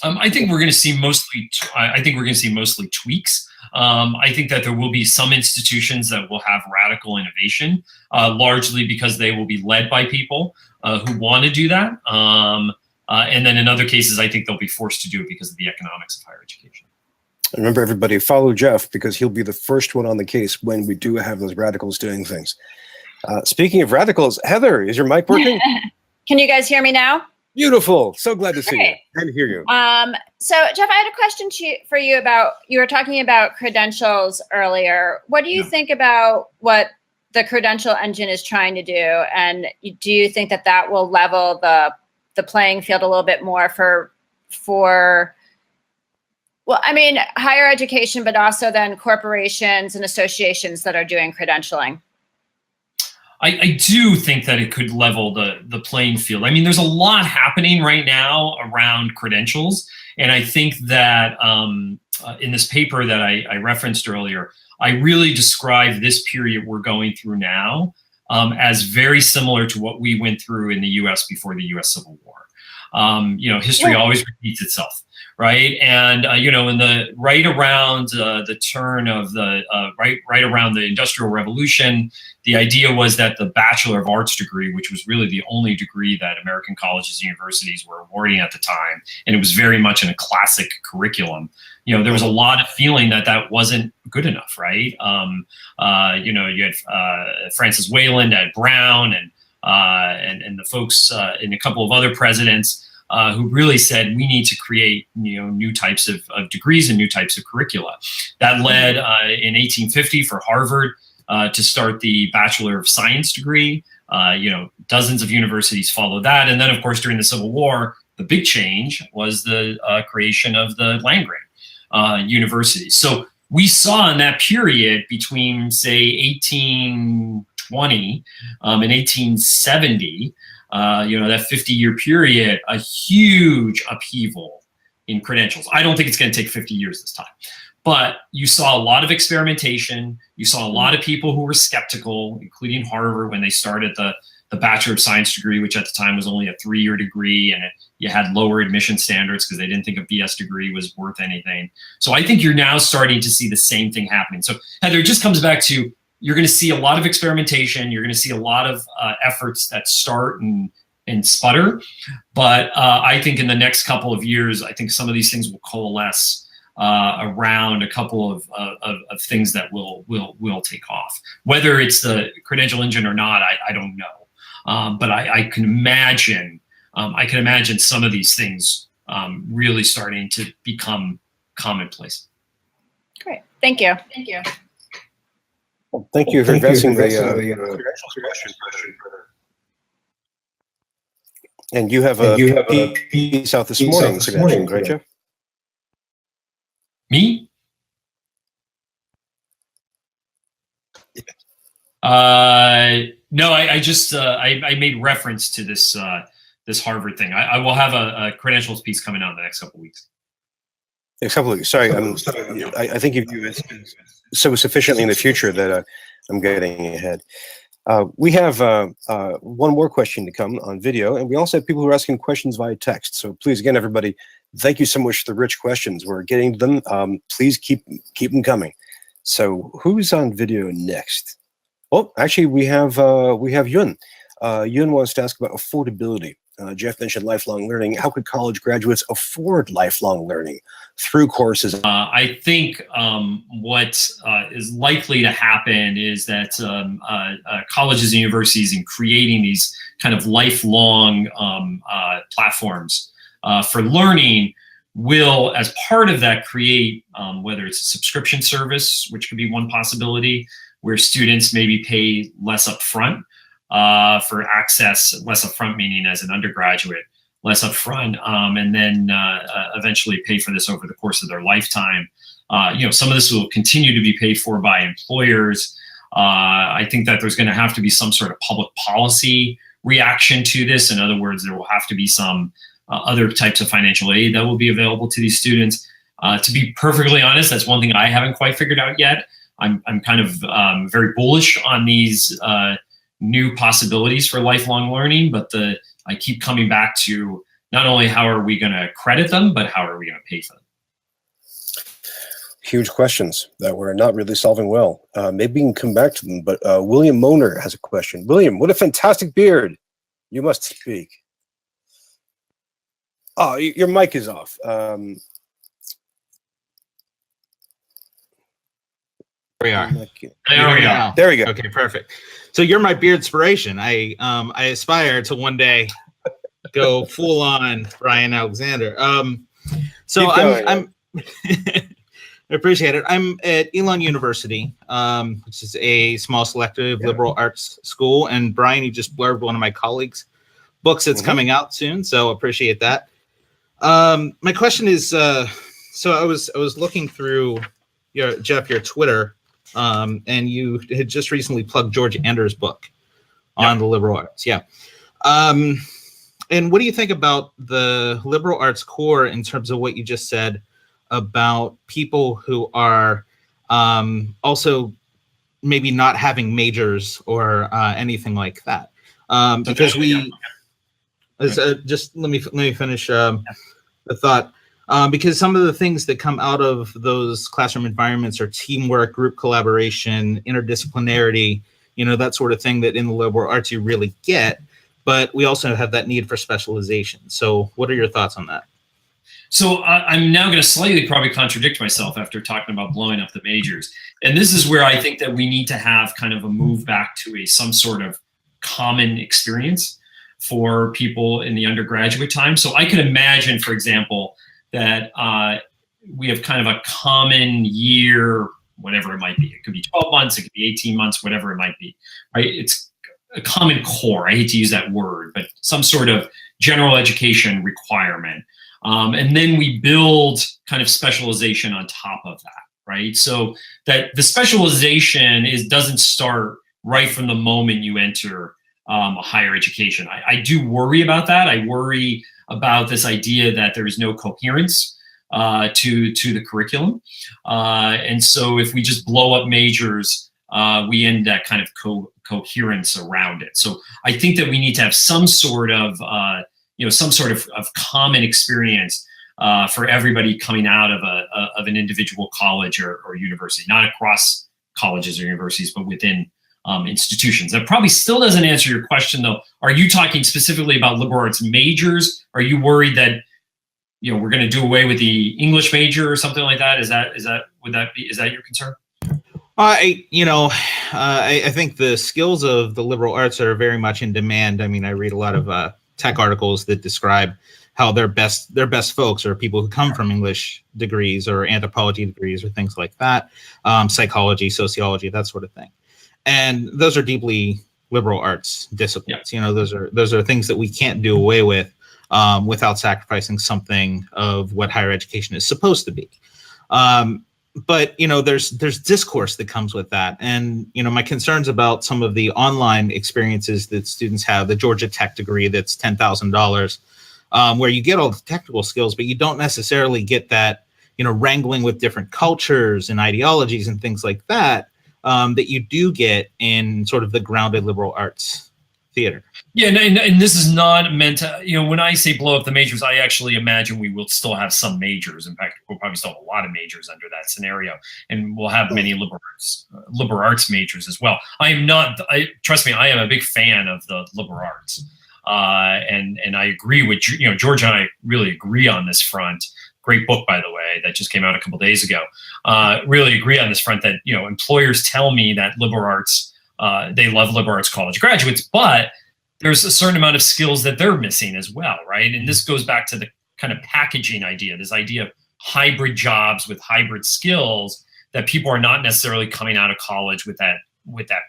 I think we're going to see mostly. I think we're going to see mostly tweaks. I think that there will be some institutions that will have radical innovation, largely because they will be led by people who want to do that. And then in other cases, I think they'll be forced to do it because of the economics of higher education. Remember, everybody, follow Jeff because he'll be the first one on the case when we do have those radicals doing things. Speaking of radicals, Heather, is your mic working? Can you guys hear me now? Beautiful. So glad to see you and hear you. So Jeff, I had a question for you about, you were talking about credentials earlier. What do you think about what the credential engine is trying to do? And do you think that that will level the playing field a little bit more for, well, I mean, higher education, but also then corporations and associations that are doing credentialing? I do think that it could level the playing field. I mean, there's a lot happening right now around credentials. And I think that in this paper that I referenced earlier, I really describe this period we're going through now as very similar to what we went through in the US before the US Civil War. History always repeats itself. Right. And, in the right around the turn of the right around the Industrial Revolution, the idea was that the Bachelor of Arts degree, which was really the only degree that American colleges and universities were awarding at the time, and it was very much in a classic curriculum. There was a lot of feeling that that wasn't good enough. Right. You had Francis Wayland at Brown and the folks and a couple of other presidents who really said we need to create new types of degrees and new types of curricula. That led in 1850 for Harvard to start the Bachelor of Science degree. Dozens of universities followed that. And then, of course, during the Civil War, the big change was the creation of the land-grant universities. So we saw in that period between, say, 1820 and 1870, that 50-year period, a huge upheaval in credentials. I don't think it's going to take 50 years this time. But you saw a lot of experimentation. You saw a lot of people who were skeptical, including Harvard, when they started the Bachelor of Science degree, which at the time was only a 3-year degree, and you had lower admission standards because they didn't think a BS degree was worth anything. So I think you're now starting to see the same thing happening. So Heather, it just comes back to, you're going to see a lot of experimentation. You're going to see a lot of efforts that start and sputter. But I think in the next couple of years, I think some of these things will coalesce around a couple of things that will take off. Whether it's the credential engine or not, I don't know. But I can imagine some of these things really starting to become commonplace. Great, thank you. Well, thank you for addressing the credentials question. And you have a piece out this morning, credentials, right, Jeff? Me? No, I just I made reference to this Harvard thing. I will have a credentials piece coming out in the next couple of weeks. Next couple of weeks. Sorry, I think you've so sufficiently in the future that I'm getting ahead. We have one more question to come on video, and we also have people who are asking questions via text. So please, again, everybody, thank you so much for the rich questions. We're getting to them. Please keep them coming. So who's on video next? Oh, actually, we have Yun. Yun wants to ask about affordability. Jeff mentioned lifelong learning. How could college graduates afford lifelong learning through courses? I think what is likely to happen is that colleges and universities, in creating these kind of lifelong platforms for learning, will, as part of that, create whether it's a subscription service, which could be one possibility, where students maybe pay less upfront for access, less upfront meaning as an undergraduate, less upfront, and then eventually pay for this over the course of their lifetime. Some of this will continue to be paid for by employers. I think that there's going to have to be some sort of public policy reaction to this. In other words, there will have to be some other types of financial aid that will be available to these students. To be perfectly honest, that's one thing I haven't quite figured out yet. I'm kind of very bullish on these new possibilities for lifelong learning, but I keep coming back to not only how are we going to credit them, but how are we going to pay for them? Huge questions that we're not really solving well. Maybe we can come back to them, but William Moner has a question. William, what a fantastic beard. You must speak. Oh, your mic is off. There we are. There we go. Okay, perfect. So you're my beard inspiration. I aspire to one day go full on Brian Alexander. So I'm I appreciate it. I'm at Elon University, which is a small selective liberal arts school. And Brian, you just blurbed one of my colleagues' books that's coming out soon, so appreciate that. My question is, so I was looking through your Twitter, and you had just recently plugged George Anders' book on the liberal arts. Yeah. And what do you think about the liberal arts core in terms of what you just said about people who are also maybe not having majors or anything like that? Because just let me finish the thought. Because some of the things that come out of those classroom environments are teamwork, group collaboration, interdisciplinarity, that sort of thing that in the liberal arts you really get. But we also have that need for specialization. So what are your thoughts on that? So I'm now going to slightly probably contradict myself after talking about blowing up the majors. And this is where I think that we need to have kind of a move back to some sort of common experience for people in the undergraduate time. So I can imagine, for example, that we have kind of a common year, whatever it might be. It could be 12 months, it could be 18 months, whatever it might be, right? It's a common core. I hate to use that word, but some sort of general education requirement. And then we build kind of specialization on top of that, right? So that the specialization doesn't start right from the moment you enter a higher education. I do worry about that. I worry about this idea that there is no coherence to the curriculum. And so if we just blow up majors, we end that kind of coherence around it. So I think that we need to have some sort of common experience for everybody coming out of an individual college or university, not across colleges or universities, but within institutions. That probably still doesn't answer your question, though. Are you talking specifically about liberal arts majors? Are you worried that we're going to do away with the English major or something like that? Is that your concern? I think the skills of the liberal arts are very much in demand. I mean, I read a lot of tech articles that describe how their best folks are people who come from English degrees or anthropology degrees or things like that, psychology, sociology, that sort of thing. And those are deeply liberal arts disciplines. Yeah. Those are things that we can't do away with without sacrificing something of what higher education is supposed to be. But there's discourse that comes with that, and my concerns about some of the online experiences that students have, the Georgia Tech degree that's $10,000, where you get all the technical skills, but you don't necessarily get that wrangling with different cultures and ideologies and things like that that you do get in sort of the grounded liberal arts theater. Yeah, and this is not meant to, when I say blow up the majors, I actually imagine we will still have some majors. In fact, we'll probably still have a lot of majors under that scenario, and we'll have many liberal arts majors as well. Trust me, I am a big fan of the liberal arts. And I agree with, George and I really agree on this front. Great book, by the way, that just came out a couple days ago. Really agree on this front that, employers tell me that liberal arts, they love liberal arts college graduates, but there's a certain amount of skills that they're missing as well, right? And this goes back to the kind of packaging idea, this idea of hybrid jobs with hybrid skills, that people are not necessarily coming out of college with that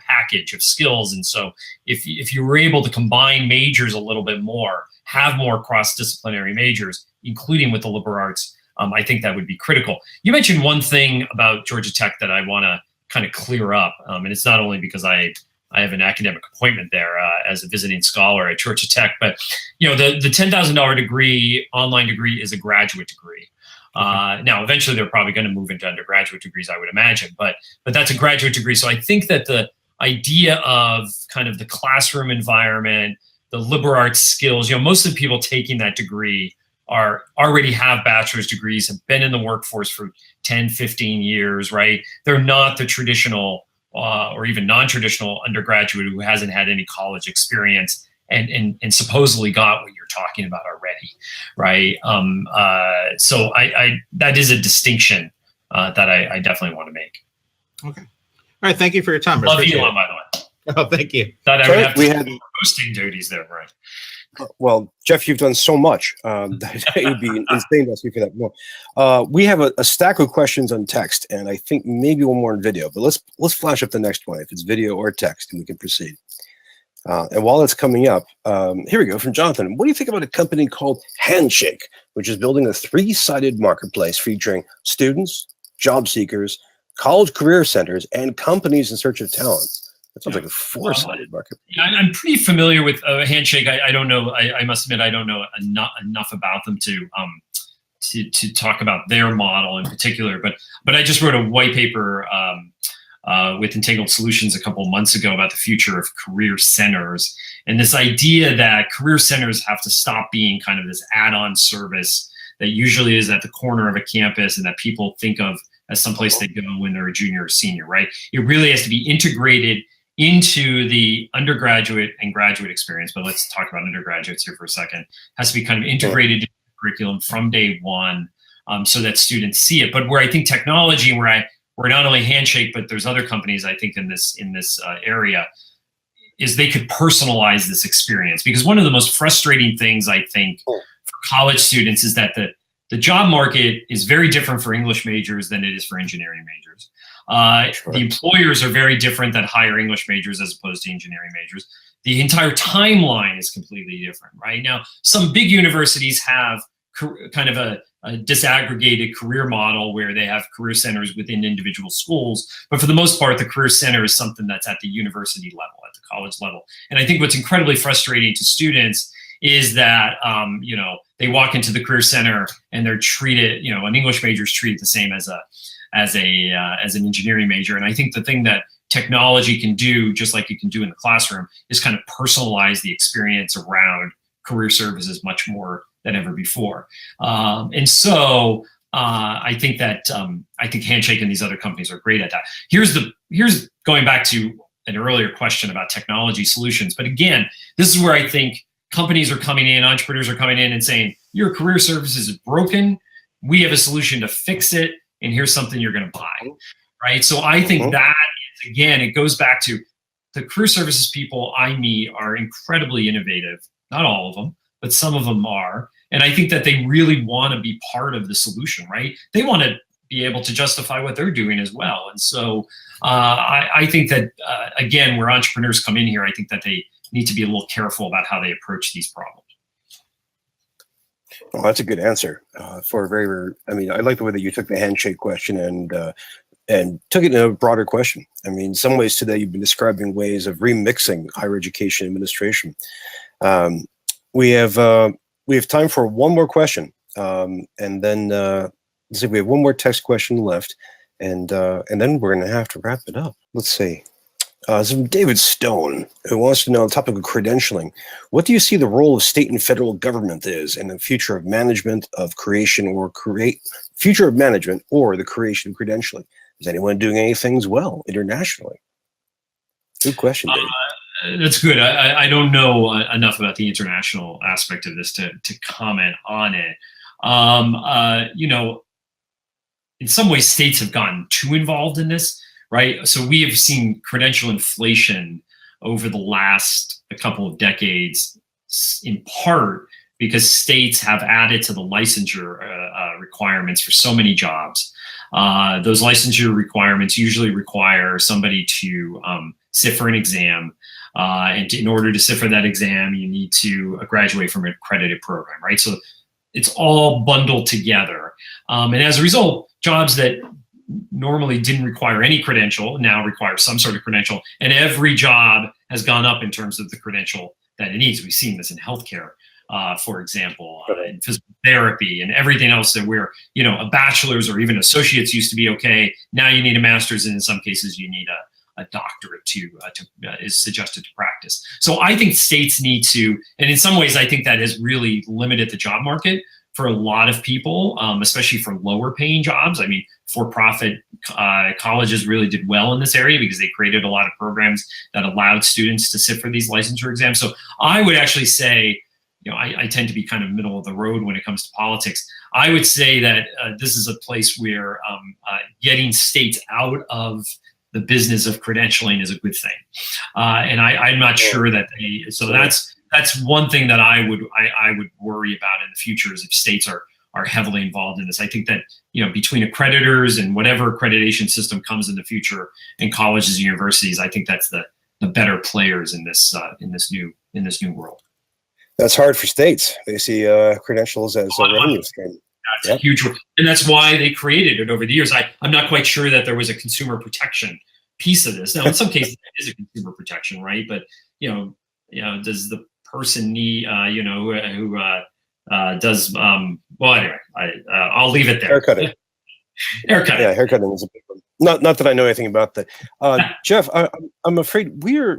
package of skills. And so if you were able to combine majors a little bit more, have more cross-disciplinary majors, including with the liberal arts, I think that would be critical. You mentioned one thing about Georgia Tech that I want to kind of clear up, and it's not only because I have an academic appointment there as a visiting scholar at Georgia Tech, but the $10,000 degree, online degree, is a graduate degree. Now, eventually, they're probably going to move into undergraduate degrees, I would imagine, but that's a graduate degree. So I think that the idea of kind of the classroom environment, the liberal arts skills, most of the people taking that degree already have bachelor's degrees, have been in the workforce for 10, 15 years, right? They're not the traditional or even non-traditional undergraduate who hasn't had any college experience and supposedly got what you're talking about already, right? So I that is a distinction that I definitely want to make. Okay. All right. Thank you for your time. Love Elon, by the way. Oh, thank you. Thought I would have to have hosting duties there, right? Well, Jeff, you've done so much. It would be insane to ask you for that more. We have a stack of questions on text, and I think maybe one more in video. But let's flash up the next one if it's video or text, and we can proceed. And while it's coming up, here we go from Jonathan. What do you think about a company called Handshake, which is building a 3-sided marketplace featuring students, job seekers, college career centers, and companies in search of talent? That sounds like a 4-sided market. Yeah, I'm pretty familiar with Handshake. I don't know. I must admit I don't know enough about them to talk about their model in particular. But I just wrote a white paper with Entangled Solutions a couple of months ago about the future of career centers, and this idea that career centers have to stop being kind of this add-on service that usually is at the corner of a campus and that people think of as someplace they go when they're a junior or senior, right? It really has to be integrated into the undergraduate and graduate experience, but let's talk about undergraduates here for a second. Has to be kind of integrated into the curriculum from day one, so that students see it. But where I think technology, where not only Handshake, but there's other companies I think in this area, is they could personalize this experience. Because one of the most frustrating things I think for college students is that the job market is very different for English majors than it is for engineering majors. The employers are very different that hire English majors as opposed to engineering majors. The entire timeline is completely different, right? Now, some big universities have kind of a disaggregated career model where they have career centers within individual schools. But for the most part, the career center is something that's at the university level, at the college level. And I think what's incredibly frustrating to students is that, they walk into the career center and they're treated, an English major is treated the same as an engineering major. And I think the thing that technology can do, just like it can do in the classroom, is kind of personalize the experience around career services much more than ever before. And so I think that I think Handshake and these other companies are great at that. Here's going back to an earlier question about technology solutions. But again, this is where I think companies are coming in, entrepreneurs are coming in and saying, your career services is broken. We have a solution to fix it. And here's something you're going to buy, right? So I think that is, again, it goes back to the career services people I meet are incredibly innovative. Not all of them, but some of them are. And I think that they really want to be part of the solution, right? They want to be able to justify what they're doing as well. And so I think that, again, where entrepreneurs come in here, I think that they need to be a little careful about how they approach these problems. Well, that's a good answer for a very, I like the way that you took the Handshake question and took it in a broader question. In some ways today, you've been describing ways of remixing higher education administration. We have time for one more question. And then let's see, we have one more text question left. And then we're going to have to wrap it up. Let's see. This is from David Stone, who wants to know on the topic of credentialing. What do you see the role of state and federal government is in the future of management of creation or future of management or the creation of credentialing? Is anyone doing anything well internationally? Good question, David. That's good. I don't know enough about the international aspect of this to comment on it. You know, in some ways, states have gotten too involved in this, right? So we have seen credential inflation over the last couple of decades, in part because states have added to the licensure requirements for so many jobs. Those licensure requirements usually require somebody to sit for an exam. And in order to sit for that exam, you need to graduate from an accredited program, right? So it's all bundled together. And as a result, jobs that normally didn't require any credential now require some sort of credential. And every job has gone up in terms of the credential that it needs. We've seen this in healthcare, for example, in physical therapy and everything else that where, you know, a bachelor's or even associates used to be okay. Now you need a master's, and in some cases you need a doctorate to is suggested to practice. So I think states need to, and in some ways I think that has really limited the job market for a lot of people, especially for lower paying jobs. I mean, for-profit colleges really did well in this area because they created a lot of programs that allowed students to sit for these licensure exams. So I would actually say, you know, I tend to be kind of middle of the road when it comes to politics. I would say that this is a place where getting states out of the business of credentialing is a good thing. And I'm not sure that they, so that's one thing that I would worry about in the future is if states are heavily involved in this. I think that, you know, between accreditors and whatever accreditation system comes in the future in colleges and universities, I think that's the better players in this new world. That's hard for states. They see credentials as a revenue stream. That's a huge, and that's why they created it over the years. I'm not quite sure that there was a consumer protection piece of this. Now, in some cases, it is a consumer protection, right? But you know, does the person need, who does? Well, anyway, I'll leave it there. Haircutting. Haircutting. Yeah, haircutting is a big one. Not that I know anything about that. Jeff, I'm afraid we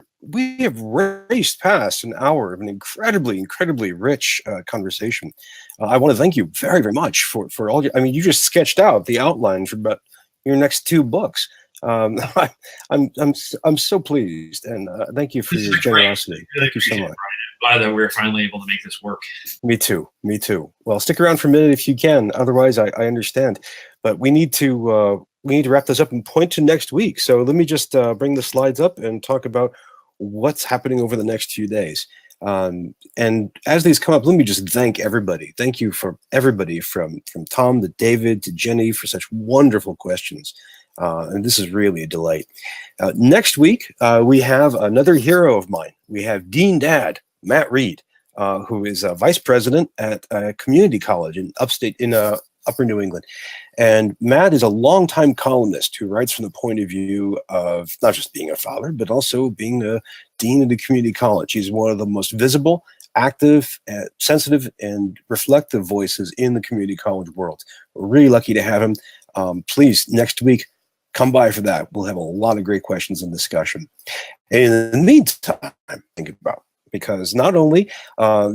have raced past an hour of an incredibly rich conversation. I want to thank you very, very much for all. I mean, you just sketched out the outline for about your next 2 books. I'm so pleased, and thank you for your generosity. Thank you so much. Glad that we're finally able to make this work. Me too. Well, stick around for a minute if you can. Otherwise, I understand. But we need to wrap this up and point to next week. So let me just bring the slides up and talk about what's happening over the next few days. And as these come up, let me just thank everybody. Thank you for everybody from Tom to David to Jenny for such wonderful questions. And this is really a delight. Next week, we have another hero of mine. We have Dean Dad, Matt Reed, who is a vice president at a community college in Upper New England. And Matt is a longtime columnist who writes from the point of view of not just being a father, but also being a dean of the community college. He's one of the most visible, active, sensitive, and reflective voices in the community college world. We're really lucky to have him. Please, next week, come by for that. We'll have a lot of great questions and discussion. And in the meantime, think about, because not only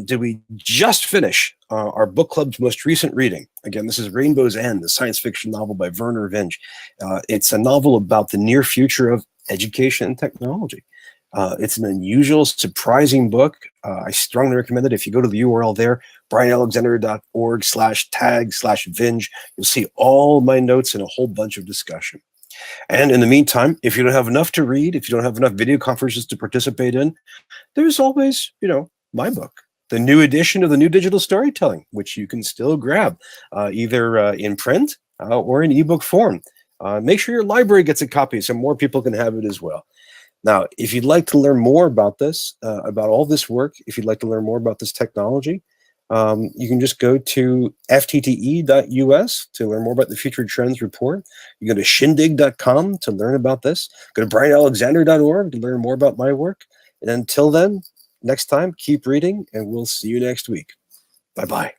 did we just finish our book club's most recent reading. Again, this is Rainbow's End, the science fiction novel by Werner Vinge. It's a novel about the near future of education and technology. It's an unusual, surprising book. I strongly recommend it. If you go to the URL there, brianalexander.org/tag/Vinge, you'll see all my notes and a whole bunch of discussion. And in the meantime, if you don't have enough to read, if you don't have enough video conferences to participate in, there's always, my book, the new edition of the New Digital Storytelling, which you can still grab either in print or in ebook form. Make sure your library gets a copy so more people can have it as well. Now, if you'd like to learn more about this, about all this work, if you'd like to learn more about this technology, you can just go to ftte.us to learn more about the Future Trends Report. You go to shindig.com to learn about this. Go to brianalexander.org to learn more about my work. And until then, next time, keep reading, and we'll see you next week. Bye-bye.